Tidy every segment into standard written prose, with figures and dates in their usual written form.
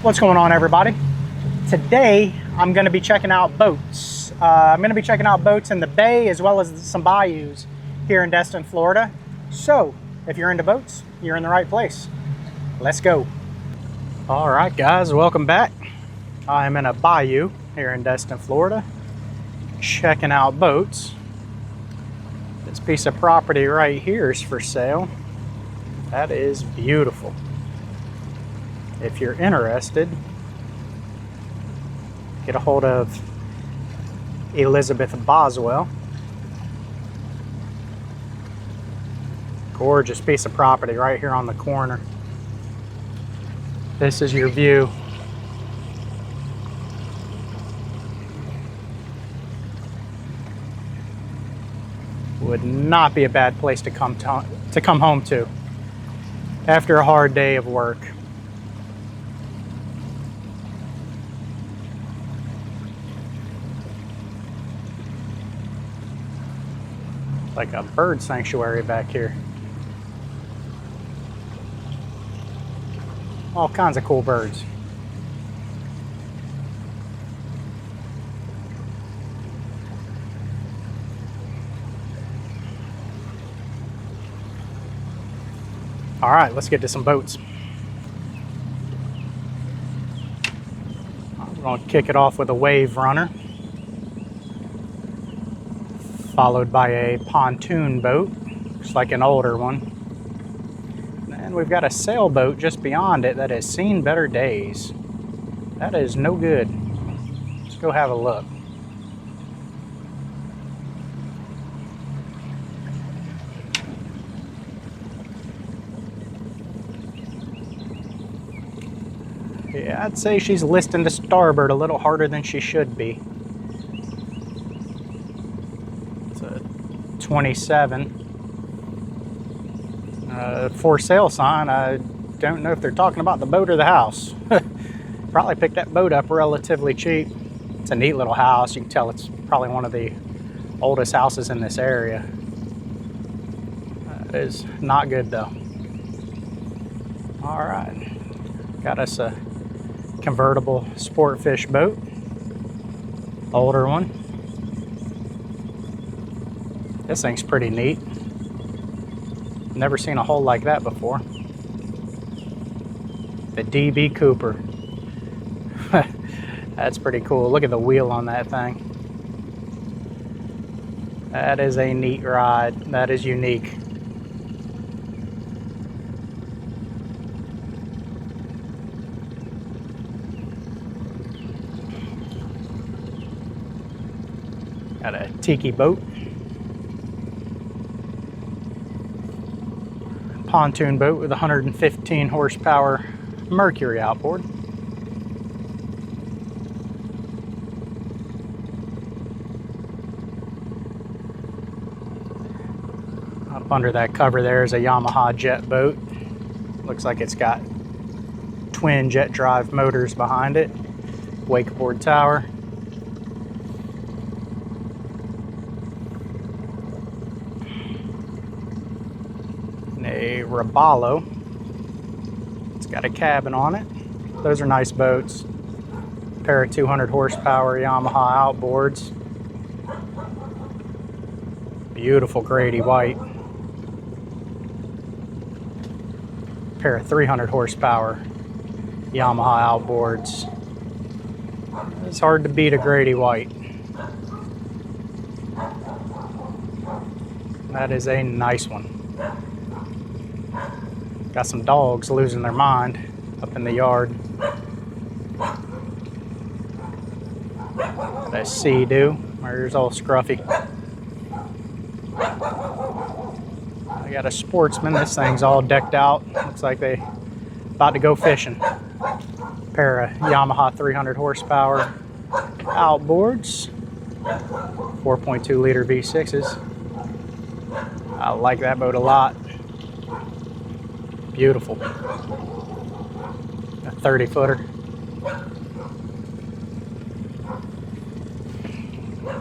What's going on, everybody? Today I'm going to be checking out boats. I'm going to be checking out boats in the bay as well as some bayous here in Destin, Florida. So if you're into boats, you're in the right place. Let's go. All right, guys, welcome back. I'm in a bayou here in Destin, Florida, checking out boats. This piece of property right here is for sale. That is beautiful. If you're interested, get a hold of Elizabeth Boswell. Gorgeous piece of property right here on the corner. This is your view. Would not be a bad place to come home to after a hard day of work. Like a bird sanctuary back here. All kinds of cool birds. All right, let's get to some boats. I'm going to kick it off with a wave runner, followed by a pontoon boat, looks like an older one. And we've got a sailboat just beyond it that has seen better days. That is no good. Let's go have a look. Yeah, I'd say she's listing to starboard a little harder than she should be. 27 for sale sign. I don't know if they're talking about the boat or the house. Probably picked that boat up relatively cheap. It's a neat little house. You can tell it's probably one of the oldest houses in this area. It is not good though. All right, got us a convertible sport fish boat, older one. This thing's pretty neat. Never seen a hull like that before. The DB Cooper. That's pretty cool. Look at the wheel on that thing. That is a neat ride. That is unique. Got a tiki boat. Pontoon boat with 115 horsepower Mercury outboard. Up under that cover there is a Yamaha jet boat. Looks like it's got twin jet drive motors behind it. Wakeboard tower. A Robalo. It's got a cabin on it. Those are nice boats. A pair of 200 horsepower Yamaha outboards. Beautiful Grady white. A pair of 300 horsepower Yamaha outboards. It's hard to beat a Grady white. That is a nice one. Got some dogs losing their mind up in the yard. That Sea-Doo. There's old Scruffy. I got a Sportsman. This thing's all decked out. Looks like they about to go fishing. Pair of Yamaha 300 horsepower outboards. 4.2 liter V6s. I like that boat a lot. Beautiful. A 30-footer.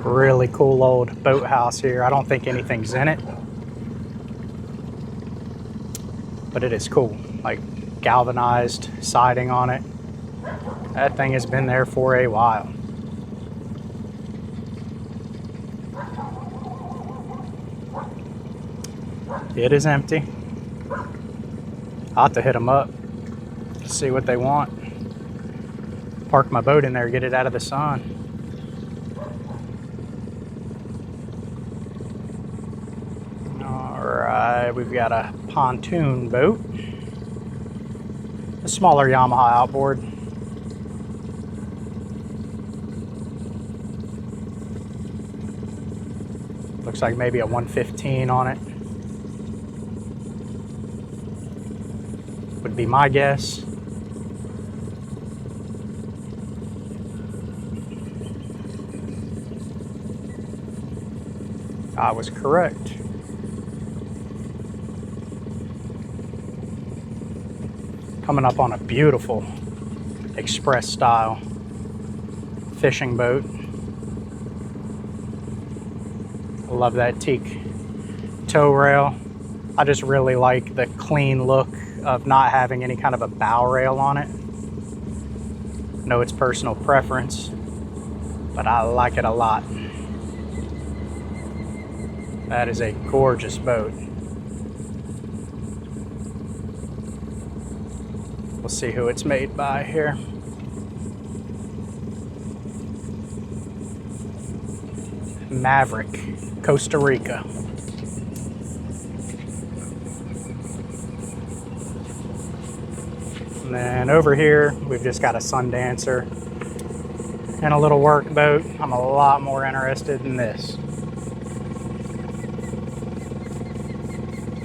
Really cool old boathouse here. I don't think anything's in it, but it is cool. Like galvanized siding on it. That thing has been there for a while. It is empty. I'll have to hit them up, see what they want. Park my boat in there, get it out of the sun. All right, we've got a pontoon boat, a smaller Yamaha outboard. Looks like maybe a 115 on it. Would be my guess. I was correct. Coming up on a beautiful express style fishing boat. I love that teak tow rail. I just really like the clean look of not having any kind of a bow rail on it. I know it's personal preference, but I like it a lot. That is a gorgeous boat. We'll see who it's made by here. Maverick, Costa Rica. And then over here, we've just got a Sundancer and a little work boat. I'm a lot more interested in this.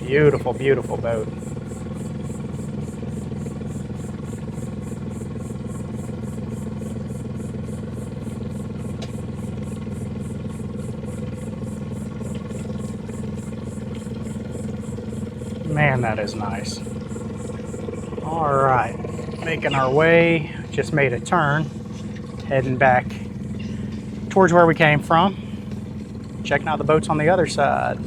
Beautiful, beautiful boat. Man, that is nice. All right, making our way, just made a turn, heading back towards where we came from, checking out the boats on the other side.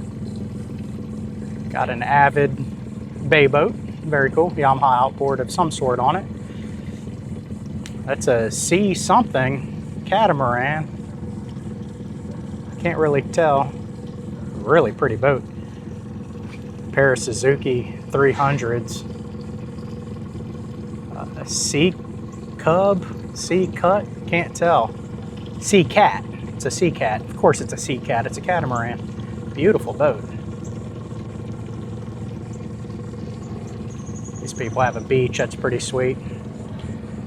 Got an Avid bay boat, very cool, Yamaha outboard of some sort on it. That's a C something catamaran, can't really tell. Really pretty boat. Pair of Suzuki 300s. Sea Cub, Sea Cut, can't tell. Sea Cat, it's a Sea Cat. Of course it's a Sea Cat, it's a catamaran. Beautiful boat. These people have a beach, that's pretty sweet.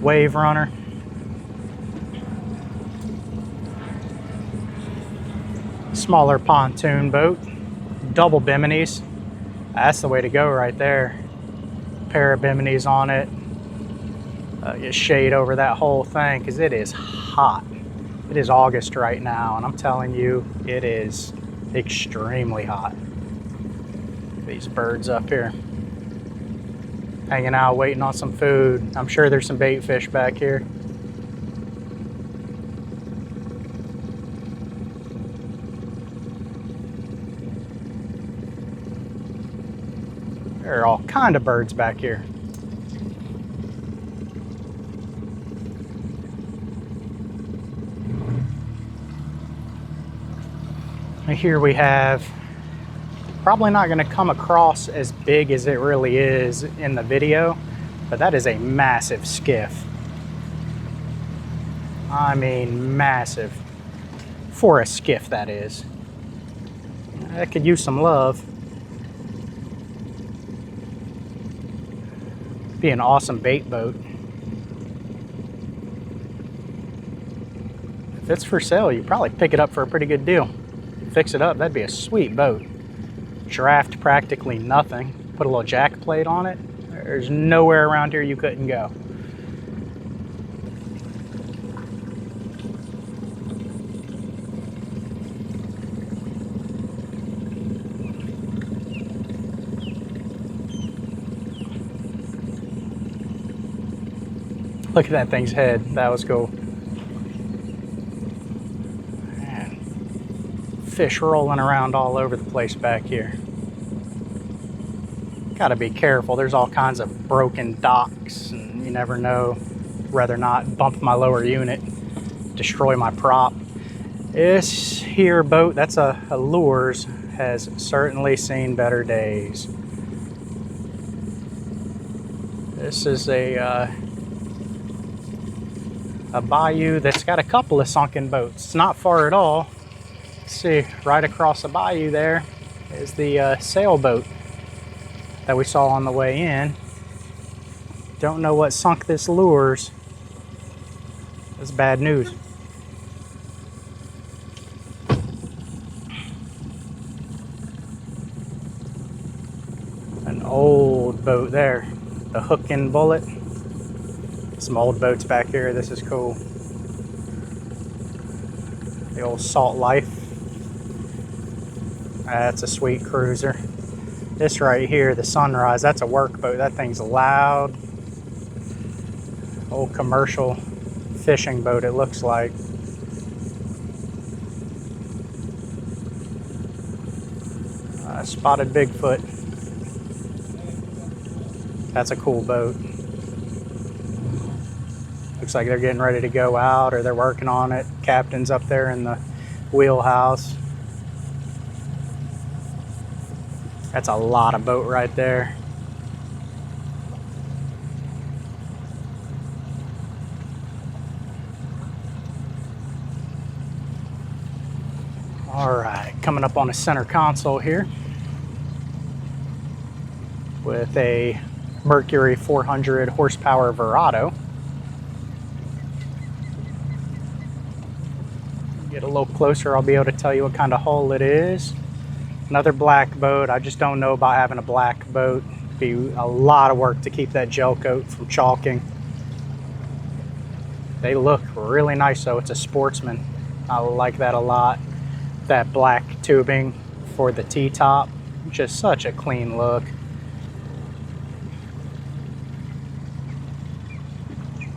Wave runner. Smaller pontoon boat. Double biminis. That's the way to go right there. Pair of biminis on it. Get shade over that whole thing because it is hot. It is August right now, and I'm telling you, it is extremely hot. These birds up here hanging out, waiting on some food. I'm sure there's some bait fish back here. There are all kind of birds back here. Here we have, probably not going to come across as big as it really is in the video, but that is a massive skiff. I mean massive. For a skiff, that is. That could use some love. Be an awesome bait boat. If it's for sale, you probably pick it up for a pretty good deal. Fix it up, that'd be a sweet boat. Draft practically nothing. Put a little jack plate on it. There's nowhere around here you couldn't go. Look at that thing's head. That was cool. Fish rolling around all over the place back here. Gotta be careful. There's all kinds of broken docks and you never know rather not bump my lower unit, destroy my prop. This here boat, that's a Lures, has certainly seen better days. This is a bayou that's got a couple of sunken boats. It's not far at all. Let's see, right across the bayou there is the sailboat that we saw on the way in. Don't know what sunk this Lures. That's bad news. An old boat there. The Hook and Bullet. Some old boats back here. This is cool. The old Salt Life. That's a sweet cruiser. This right here, the Sunrise, that's a work boat. That thing's loud. Old commercial fishing boat, it looks like. Spotted Bigfoot. That's a cool boat. Looks like they're getting ready to go out, or they're working on it. Captain's up there in the wheelhouse. That's a lot of boat right there. All right, coming up on the center console here with a Mercury 400 horsepower Verado. Get a little closer, I'll be able to tell you what kind of hull it is. Another black boat. I just don't know about having a black boat. It'd be a lot of work to keep that gel coat from chalking. They look really nice though. It's a Sportsman. I like that a lot. That black tubing for the T-top. Just such a clean look.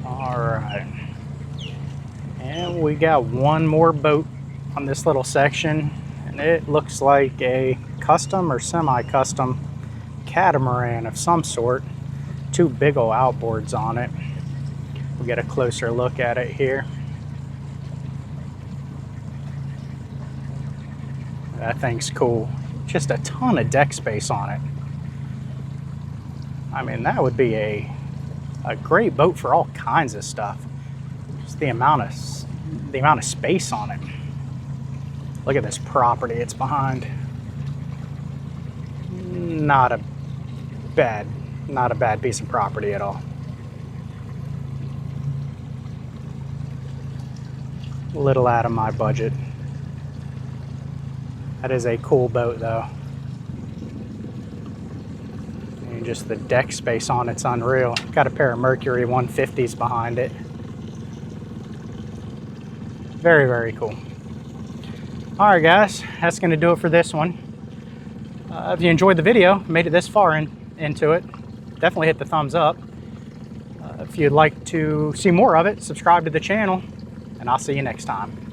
All right. And we got one more boat on this little section. And it looks like a custom or semi-custom catamaran of some sort. Two big old outboards on it. We'll get a closer look at it here. That thing's cool. Just a ton of deck space on it. I mean, that would be a great boat for all kinds of stuff. Just the amount of space on it. Look at this property it's behind. Not a bad piece of property at all. A little out of my budget. That is a cool boat though. And just the deck space on it's unreal. Got a pair of Mercury 150s behind it. Very, very cool. All right, guys, that's going to do it for this one. If you enjoyed the video, made it this far into it, definitely hit the thumbs up. If you'd like to see more of it, subscribe to the channel, and I'll see you next time.